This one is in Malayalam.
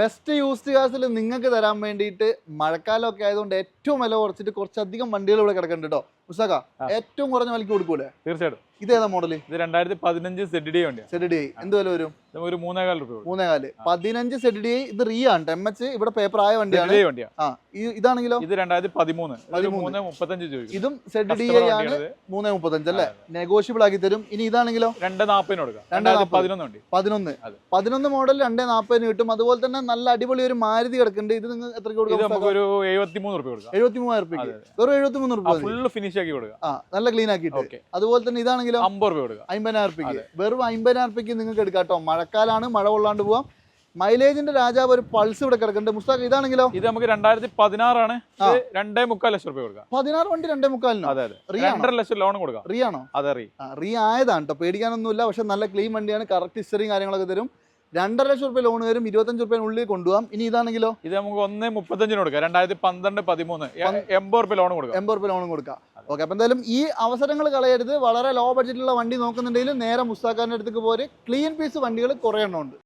ബെസ്റ്റ് യൂസ്ഡ് കാർസിൽ നിങ്ങൾക്ക് തരാൻ വേണ്ടിയിട്ട് മഴക്കാലമൊക്കെ ആയതുകൊണ്ട് ഏറ്റവും വില കുറച്ചിട്ട് കുറച്ചധികം വണ്ടികൾ ഇവിടെ കിടക്കുന്നുണ്ട് കേട്ടോ. മുസ്താഖ, ഏറ്റവും കുറഞ്ഞ വിലക്ക് കൊടുക്കൂലേ? തീർച്ചയായിട്ടും. ഇത് ഏതാ മോഡൽ? ഇത് 2015 ZDI വണ്ടിയാണ്. ZDI എന്ത് വില വരും? ഒരു 3,400 രൂപ. 3,400. 15 ZDI. ഇത് റീ ആണ്, MH ഇവിടെ പേപ്പർ ആയ വണ്ടിയാണ്. ഇതാണെങ്കിലോ? ഇത് 2013. 3,35 ചോദിക്കും. ഇതും ZDI ആണ്, 3,35 അല്ലേ? നെഗോഷ്യബിൾ ആക്കി തരും. ഇനി ഇതാണെങ്കിലോ? 2,40 കൊടുക്കാം. 11 മോഡൽ 2,40 കിട്ടും. അതുപോലെ തന്നെ നല്ല അടിപൊളി ഒരു മാരുതി കിടക്കുന്നുണ്ട്. ഇത് നിങ്ങൾ എത്ര കൊടുക്കാം? നമുക്കൊരു 73 രൂപ കൊടുക്കാം. 73,000 രൂപയ്ക്ക് വെറും 73 രൂപ ഫുൾ ഫിനിഷ് ആക്കി കൊടുക്കാം. നല്ല ക്ലീൻ ആക്കിയിട്ട്. അതുപോലെ തന്നെ ഇതാണെങ്കിലോ? 50 രൂപ കൊടുക്കാം. 50,000 രൂപയ്ക്ക് വെറും 50,000 രൂപയ്ക്ക് നിങ്ങൾക്ക് എടുക്കാം കേട്ടോ. മഴക്കാലാണ്, മഴ കൊള്ളാണ്ട് പോവാം. മൈലേജിന്റെ രാജാവ് ഒരു പൾസ് ഇവിടെ കിടക്കുന്നുണ്ട്. മുസ്താഖ്, ഇതാണെങ്കിലോ? ഇത് നമുക്ക് 2016 ആണ്. 2,45 ലക്ഷം രൂപ കൊടുക്കാം. 16 വണ്ടി 2,45. അതെ അതെ. 2.5 ലക്ഷം ലോൺ കൊടുക്കാം. റീ ആണോ? അതെ, റീ ആയതാണ് കേട്ടോ, പേടിക്കാനൊന്നുമില്ല. പക്ഷെ നല്ല ക്ലീൻ വണ്ടിയാണ്, കറക്റ്റ് ഹിസ്റ്ററിയും കാര്യങ്ങളൊക്കെ തരും. 2.5 ലക്ഷം രൂപ ലോൺ വരും, 25 രൂപയുള്ളിൽ കൊണ്ടുപോകാം. ഇനി ഇതാണെങ്കിലോ? ഇത് നമുക്ക് 1,35 കൊടുക്കാം. 2012-13 80 രൂപ ലോൺ കൊടുക്കാം. 80 രൂപ ലോൺ കൊടുക്കാം. ഓക്കെ, അപ്പോൾ എന്തായാലും ഈ അവസരങ്ങൾ കളയരുത്. വളരെ ലോ ബഡ്ജറ്റിലുള്ള വണ്ടി നോക്കുന്നുണ്ടെങ്കിൽ നേരെ മുസ്താഖാന്റെ അടുത്തേക്ക് പോര്. ക്ലീൻ പീസ് വണ്ടികൾ കുറേ എണ്ണം ഉണ്ട്.